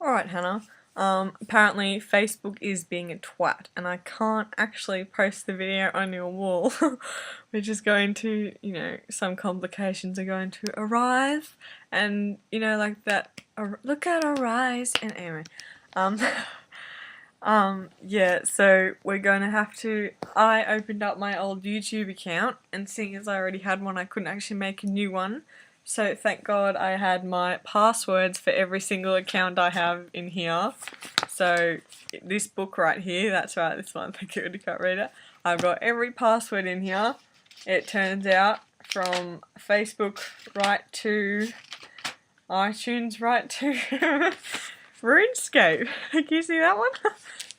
Alright, Hannah. Apparently Facebook is being a twat and I can't actually post the video on your wall, which is going to, some complications are going to arise, and, like that, look at our rise, and anyway, yeah, so we're going to have to, I opened up my old YouTube account, and seeing as I already had one, I couldn't actually make a new one. So thank God I had my passwords for every single account I have in here. So this book right here, that's right, this one, thank you, you can't read it. I've got every password in here. It turns out from Facebook right to iTunes right to RuneScape. Can you see that one?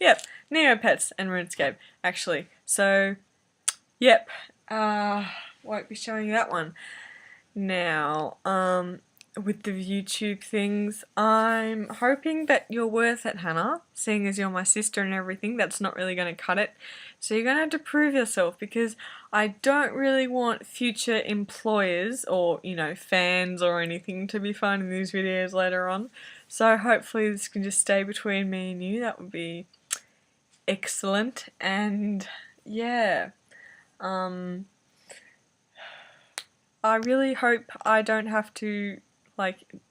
Yep, Neopets and RuneScape actually. So yep, won't be showing you that one. Now, with the YouTube things, I'm hoping that you're worth it, Hannah, seeing as you're my sister and everything. That's not really going to cut it. So you're going to have to prove yourself, because I don't really want future employers or, fans or anything to be finding these videos later on. So hopefully this can just stay between me and you. That would be excellent. And yeah, I really hope I don't have to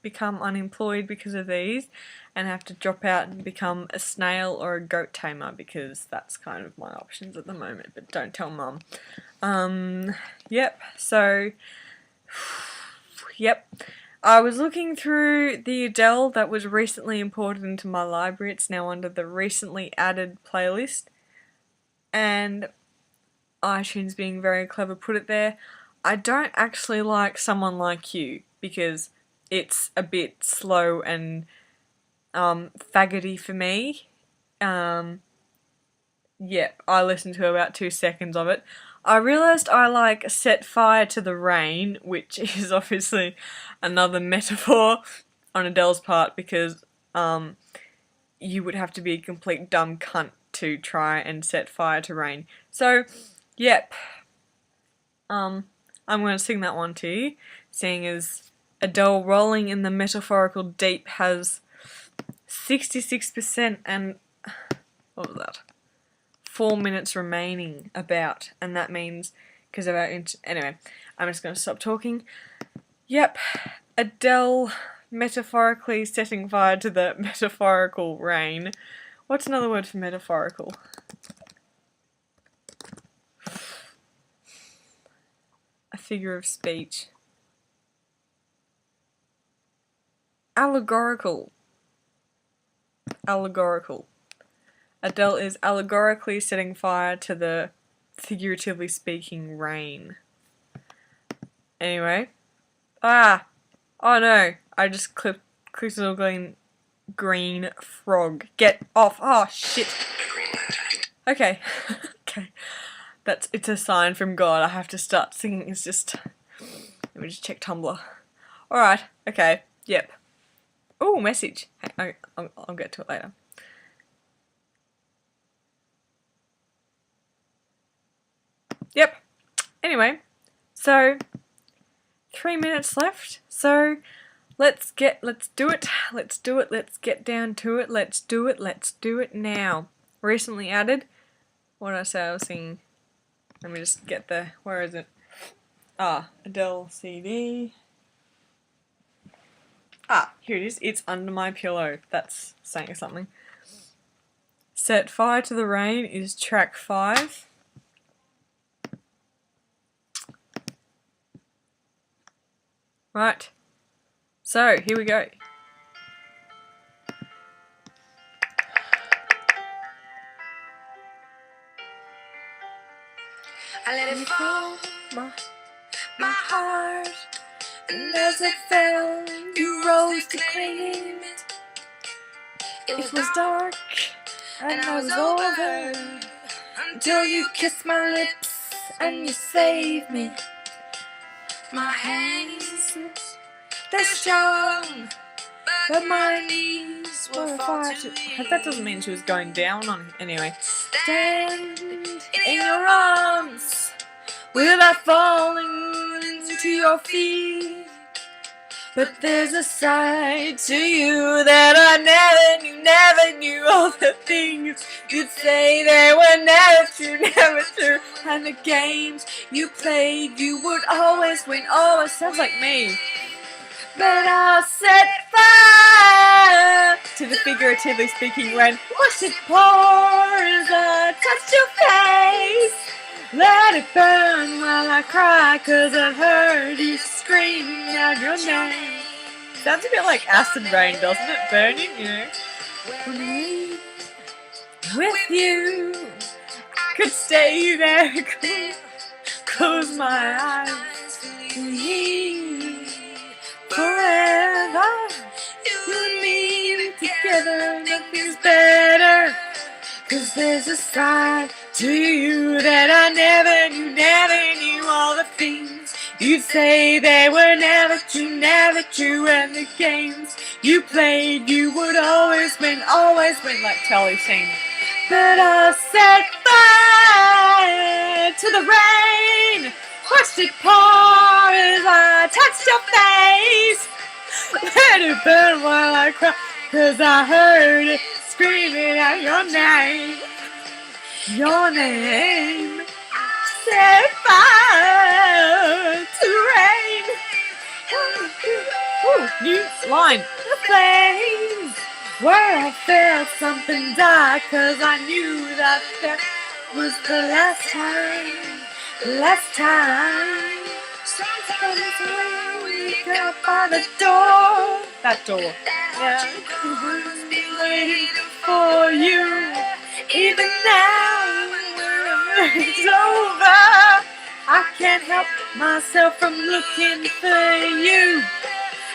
become unemployed because of these and have to drop out and become a snail or a goat tamer, because that's kind of my options at the moment, but don't tell Mum. Yep, so yep. I was looking through the Adele that was recently imported into my library. It's now under the recently added playlist, and iTunes, being very clever, put it there. I don't actually like Someone Like You because it's a bit slow and faggoty for me. Yeah, I listened to about 2 seconds of it. I realised I like Set Fire to the Rain, which is obviously another metaphor on Adele's part, because you would have to be a complete dumb cunt to try and set fire to rain. So, yep. I'm going to sing that one to you, seeing as Adele Rolling in the Metaphorical Deep has 66% and, what was that? 4 minutes remaining about, and that means, because of our, anyway, I'm just going to stop talking. Yep, Adele metaphorically setting fire to the metaphorical rain. What's another word for metaphorical? A figure of speech. Allegorical. Allegorical. Adele is allegorically setting fire to the, figuratively speaking, rain. Anyway. Oh no, I just clicked a little green frog. Get off. Oh shit. Okay. Okay. It's a sign from God. I have to start singing. It's just, let me just check Tumblr. Alright, okay, yep. Oh, message. Hey, I'll get to it later. Yep. Anyway, so 3 minutes left. So let's do it. Let's do it. Let's get down to it. Let's do it now. Recently added. What did I say I was singing? Let me just get the, where is it? Adele CD. Here it is. It's Under My Pillow. That's saying something. Set Fire to the Rain is track 5. Right. So, here we go. I let it fall, my heart, and as it fell, you rose to claim it. It was dark, and I was over, until you kissed my lips, and you saved me. My hands, they're strong, but my knees were far too weak. That doesn't mean she was going down on it. Anyway. Stand in your arms without falling into your feet. But there's a side to you that I never never knew all the things you'd say they were never true, never true. And the games you played, you would always win, always. Sounds like me. But I'll set fire to the figuratively speaking rain. Watch it pour as I touch your face. Let it burn while I cry, 'cause I've heard you screaming out your name. Sounds a bit like acid rain, doesn't it? Burning, you know. When with you, could stay there, close my eyes, leave forever. You and me together, nothing's better. 'Cause there's a side to you that I never knew all the things you'd say they were never true, and the games you played, you would always win, like Telly sing. But I'll set fire to the rain, watched it pour as I touched your face. Let it burn while I cry, 'cause I heard it screaming out your name. Your name. Set fire to the rain. Ooh, new line. The flames where I felt something die, 'cause I knew that was the last time. Sometimes when we got by the door. That door. Yeah. Waiting for you. Even now when it's over, I can't help myself from looking for you.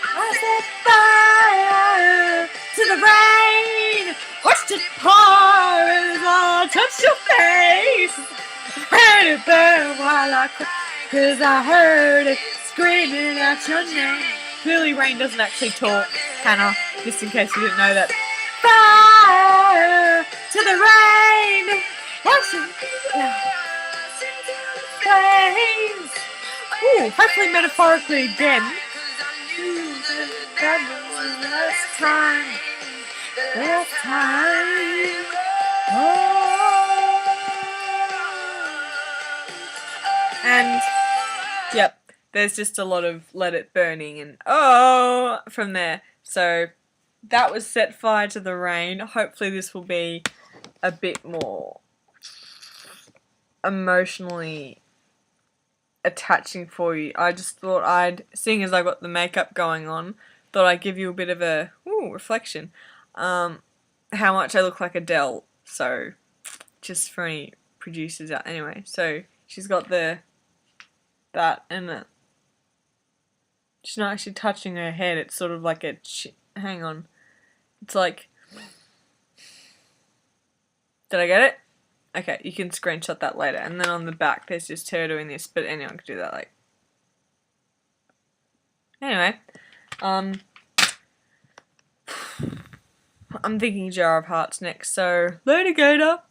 I set fire to the rain, watched it pour as I touched your face. Let it burn while I cry, 'cause I heard it screaming out your name. Clearly rain doesn't actually talk, Hannah, just in case you didn't know that. Fire to the rain, watch it flames. Ooh, hopefully metaphorically again. That was the last time. Oh. And yep, there's just a lot of let it burning and oh from there. So that was Set Fire to the Rain. Hopefully this will be a bit more emotionally attaching for you. I just thought seeing as I got the makeup going on, thought I'd give you a bit of a reflection. How much I look like Adele. So just for any producers out. Anyway, so she's got that and she's not actually touching her head. It's sort of like hang on. It's like, did I get it? Okay, you can screenshot that later. And then on the back, there's just her doing this, but anyone could do that. Like, anyway, I'm thinking Jar of Hearts next. So later, Gator.